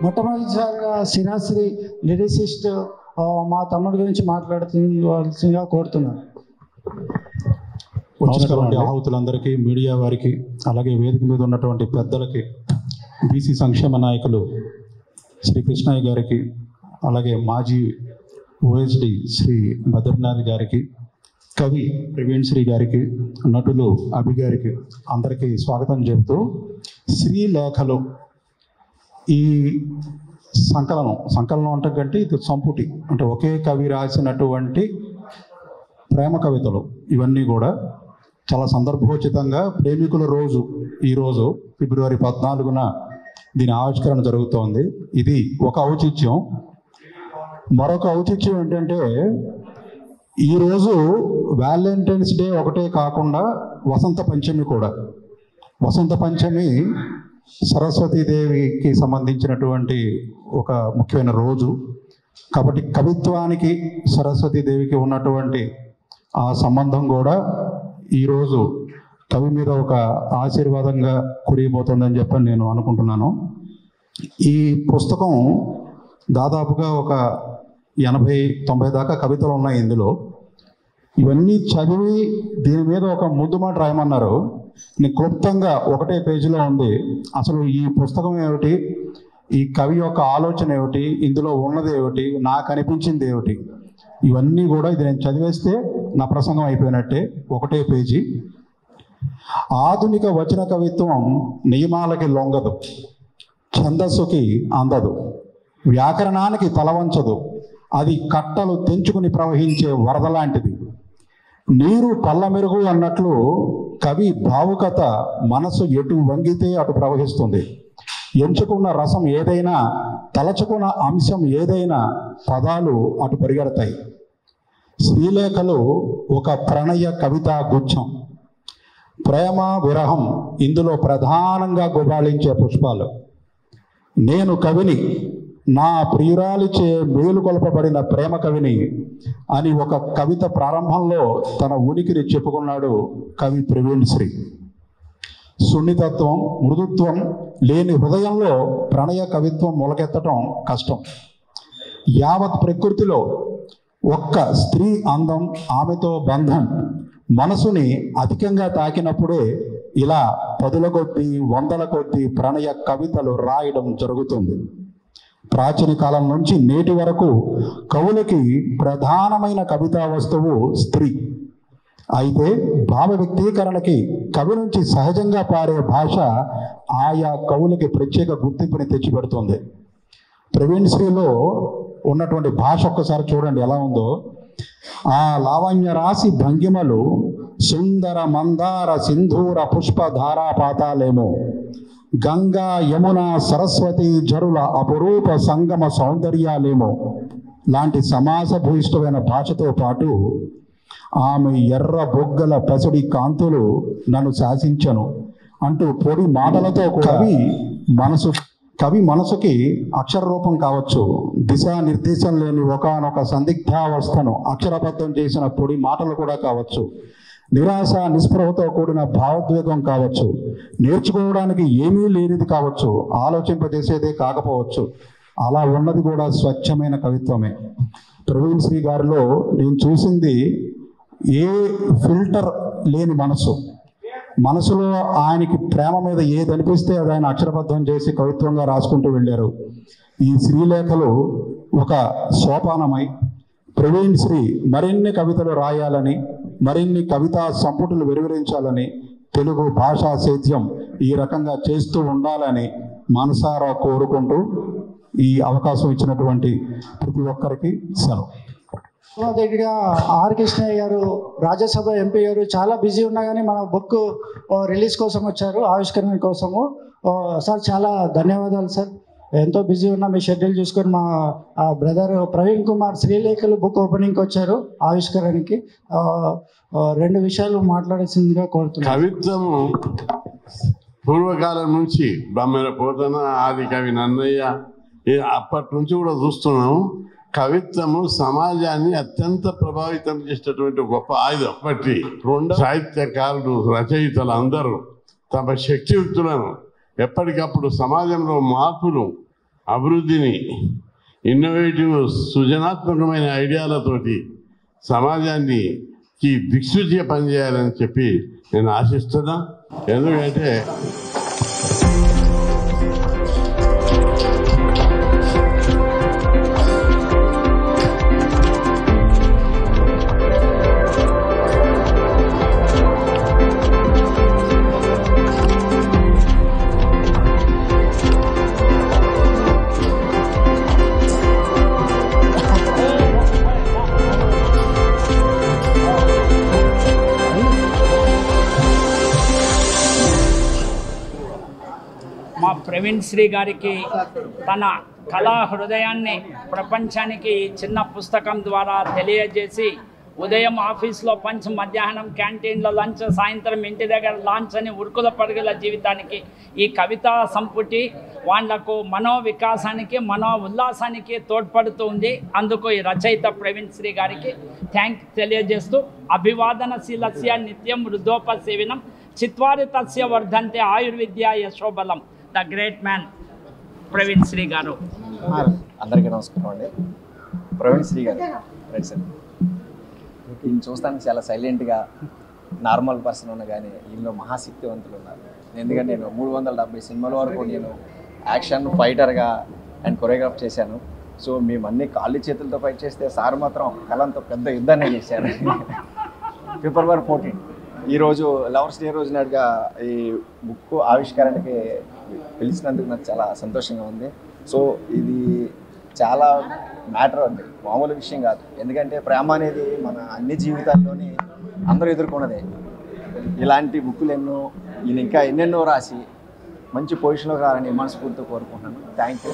మొట్టమొదటిసారిగా శ్రీరాశ్రీ లిరిసిస్ట్ మా తమ్ముడి గురించి మాట్లాడుతుందిగా కోరుతున్నాను. నమస్కారం అండి ఆహుతులందరికీ, మీడియా వారికి, అలాగే వేదిక మీద ఉన్నటువంటి పెద్దలకి, బీసీ సంక్షేమ నాయకులు శ్రీ కృష్ణయ్య గారికి, అలాగే మాజీ ఓఎస్డి శ్రీ బద్రీనాథ్ గారికి, కవి ప్రవీణ్ శ్రీ గారికి, నటులు అభి గారికి అందరికీ స్వాగతం చెబుతూ, శ్రీలేఖలు ఈ సంకలనం అంటే కంటే ఇది సంపుటి, అంటే ఒకే కవి రాసినటువంటి ప్రేమ కవితలు ఇవన్నీ కూడా చాలా సందర్భోచితంగా ప్రేమికుల రోజు ఈరోజు ఫిబ్రవరి 14న దీని ఆవిష్కరణ జరుగుతోంది. ఇది ఒక ఔచిత్యం. మరొక ఔచిత్యం ఏంటంటే ఈరోజు వ్యాలంటైన్స్ డే ఒకటే కాకుండా వసంత పంచమి కూడా. వసంత పంచమి సరస్వతీదేవికి సంబంధించినటువంటి ఒక ముఖ్యమైన రోజు కాబట్టి కవిత్వానికి సరస్వతీదేవికి ఉన్నటువంటి ఆ సంబంధం కూడా ఈరోజు కవి మీద ఒక ఆశీర్వాదంగా కురిగిపోతుందని చెప్పని నేను అనుకుంటున్నాను. ఈ పుస్తకం దాదాపుగా ఒక 80-90 దాకా కవితలు ఉన్నాయి ఇందులో. ఇవన్నీ చదివి దీని మీద ఒక ముద్దు మాట రాయమన్నారు. నేను క్లుప్తంగా ఒకటే పేజీలో ఉంది. అసలు ఈ పుస్తకం ఏమిటి, ఈ కవి యొక్క ఆలోచన ఏమిటి, ఇందులో ఉన్నది ఏమిటి, నాకు అనిపించింది ఏమిటి, ఇవన్నీ కూడా ఇది నేను చదివేస్తే నా ప్రసంగం అయిపోయినట్టే. ఒకటే పేజీ. ఆధునిక వచన కవిత్వం నియమాలకి లొంగదు, ఛందస్సుకి అందదు, వ్యాకరణానికి తలవంచదు, అది కట్టలు తెంచుకుని ప్రవహించే వరద లాంటిది. నీరు పల్ల మెరుగు అన్నట్లు కవి భావుకత మనసు ఎటు వంగితే అటు ప్రవహిస్తుంది. ఎంచుకున్న రసం ఏదైనా, తలచుకున్న అంశం ఏదైనా పదాలు అటు పరిగెడతాయి. శ్రీలేఖలు ఒక ప్రణయ కవితా గుచ్ఛం. ప్రేమ విరహం ఇందులో ప్రధానంగా గుబాళించే పుష్పాలు. నేను కవిని, నా ప్రియురాలిచే మేలుకొల్పబడిన ప్రేమ కవిని అని ఒక కవిత ప్రారంభంలో తన ఉనికిని చెప్పుకున్నాడు కవి ప్రవీణ్ శ్రీ. సున్నితత్వం, మృదుత్వం లేని హృదయంలో ప్రణయ కవిత్వం మొలకెత్తడం కష్టం. యావత్ ప్రకృతిలో ఒక్క స్త్రీ అందం, ఆమెతో బంధం మనసుని అధికంగా తాకినప్పుడే ఇలా 10ల కొద్దీ 100ల కొద్దీ ప్రణయ కవితలు రాయడం జరుగుతుంది. ప్రాచీన కాలం నుంచి నేటి వరకు కవులకి ప్రధానమైన కవితా వస్తువు స్త్రీ. అయితే భావ వ్యక్తీకరణకి కవి నుంచి సహజంగా పారే భాష ఆయా కవులకి ప్రత్యేక గుర్తింపుని తెచ్చిపెడుతుంది. ప్రవీణ్ శ్రీలో ఉన్నటువంటి భాష ఒక్కసారి చూడండి ఎలా ఉందో. ఆ లావణ్య రాశి భంగిమలు సుందర మందార సింధూర పుష్ప ధారాపాతాలేమో, గంగా యమున సరస్వతి జరుల అపురూప సంగమ సౌందర్యాలేమో లాంటి సమాసభూయిష్టమైన భాషతో పాటు ఆమె ఎర్ర బొగ్గల పసిడి కాంతులు నన్ను శాసించను అంటూ పొడి మాటలతో కవి మనసుకి అక్షర రూపం కావచ్చు, దిశానిర్దేశం లేని ఒకానొక సందిగ్ధావస్థను అక్షరబద్ధం చేసిన పొడి మాటలు కూడా కావచ్చు, నిరాశ నిస్పృహతో కూడిన భావోద్వేగం కావచ్చు, నేర్చుకోవడానికి ఏమీ లేనిది కావచ్చు, ఆలోచింపజేసేదే కాకపోవచ్చు. అలా ఉన్నది కూడా స్వచ్ఛమైన కవిత్వమే. ప్రవీణ్ శ్రీ గారిలో నేను చూసింది ఏ ఫిల్టర్ లేని మనసులో ఆయనకి ప్రేమ మీద ఏది అనిపిస్తే అది ఆయన అక్షరబద్ధం చేసి కవిత్వంగా రాసుకుంటూ వెళ్ళారు. ఈ శ్రీలేఖలు ఒక సోపానమై ప్రవీణ్ శ్రీ మరిన్ని కవితలు రాయాలని, మరిన్ని కవితా సంపుటులు వెలువరించాలని, తెలుగు భాషా సేద్యం ఈ రకంగా చేస్తూ ఉండాలని మనసారా కోరుకుంటూ ఈ అవకాశం ఇచ్చినటువంటి ప్రతి ఒక్కరికి సెలవు. మొదటిగా ఆర్ కృష్ణయ్య గారు రాజ్యసభ ఎంపీ గారు చాలా బిజీ ఉన్నా కానీ మన బుక్ రిలీజ్ కోసం వచ్చారు, ఆవిష్కరణ కోసము. సార్ చాలా ధన్యవాదాలు సార్. ఎంతో బిజీ ఉన్నా మీ షెడ్యూల్ చూసుకొని మా బ్రదర్ ప్రవీణ్ కుమార్ శ్రీలేఖలు బుక్ ఓపెనింగ్కి వచ్చారు ఆవిష్కరణకి. 2 విషయాలు మాట్లాడాల్సిందిగా కోరుతున్నాను. కవిత్వము పూర్వకాలం నుంచి బొమ్మల పోతన, ఆది కవి నన్నయ్య, అప్పటి నుంచి కూడా చూస్తున్నాము. కవిత్వము సమాజాన్ని అత్యంత ప్రభావితం చేసేటటువంటి గొప్ప ఆయుధం. బట్టి 2 సాహిత్యకారులు, రచయితలు అందరూ తమ శక్తియుక్తులను ఎప్పటికప్పుడు సమాజంలో మార్పులు, అభివృద్ధిని, ఇన్నోవేటివ్ సృజనాత్మకమైన ఐడియాలతోటి సమాజాన్ని దిక్సూచిగా పనిచేయాలని చెప్పి నేను ఆశిస్తున్నా. ఎందుకంటే మా ప్రవీణ్ శ్రీ గారికి తన కళా హృదయాన్ని ప్రపంచానికి చిన్న పుస్తకం ద్వారా తెలియజేసి, ఉదయం ఆఫీస్లో పంచ్, మధ్యాహ్నం క్యాంటీన్లో లంచ్, సాయంత్రం ఇంటి దగ్గర లాంచ్ అని ఉరుకుల పరుగుల జీవితానికి ఈ కవితా సంపుటి వాళ్లకు మనో వికాసానికి, మనో ఉల్లాసానికి తోడ్పడుతూ ఉంది. అందుకు ఈ రచయిత ప్రవీణ్ శ్రీ గారికి థ్యాంక్స్ తెలియజేస్తూ, అభివాదనశీలస్య నిత్యం వృద్ధోపసేవినం చిత్వారి తస్య వర్ధంతే ఆయుర్విద్య యశోబలం. The great man Praveen Sri గారు. అందరికీ నమస్కారం అండి. ప్రవీణ్ శ్రీ గారు రైట్ సార్. ఈయన చూస్తానికి చాలా సైలెంట్గా నార్మల్ పర్సన్ ఉన్నా కానీ ఈయనలో మహాశక్తివంతులు ఉన్నారు. ఎందుకంటే నేను 370 సినిమాల వరకు నేను యాక్షన్ ఫైటర్గా అండ్ కొరియోగ్రాఫ్ చేశాను. సో మేము అన్ని కాళ్ళు చేతులతో ఫైట్ చేస్తే సార్ మాత్రం కలంతో పెద్ద యుద్ధాన్ని చేశారు. ఫిబ్రవరి 14 ఈరోజు లవర్స్ డే రోజు నాడుగా ఈ బుక్ ఆవిష్కరణకి పిలిచినందుకు నాకు చాలా సంతోషంగా ఉంది. సో ఇది చాలా మ్యాటర్ అండి, మామూలు విషయం కాదు. ఎందుకంటే ప్రేమ అనేది మన అన్ని జీవితాల్లోని అందరూ ఎదుర్కొన్నదే. ఇలాంటి బుక్కులు ఎన్నో ఈయన ఇంకా ఎన్నెన్నో రాసి మంచి పొజిషన్లోకి రావాలని మనస్ఫూర్తిగా కోరుకుంటున్నాను. Thank you.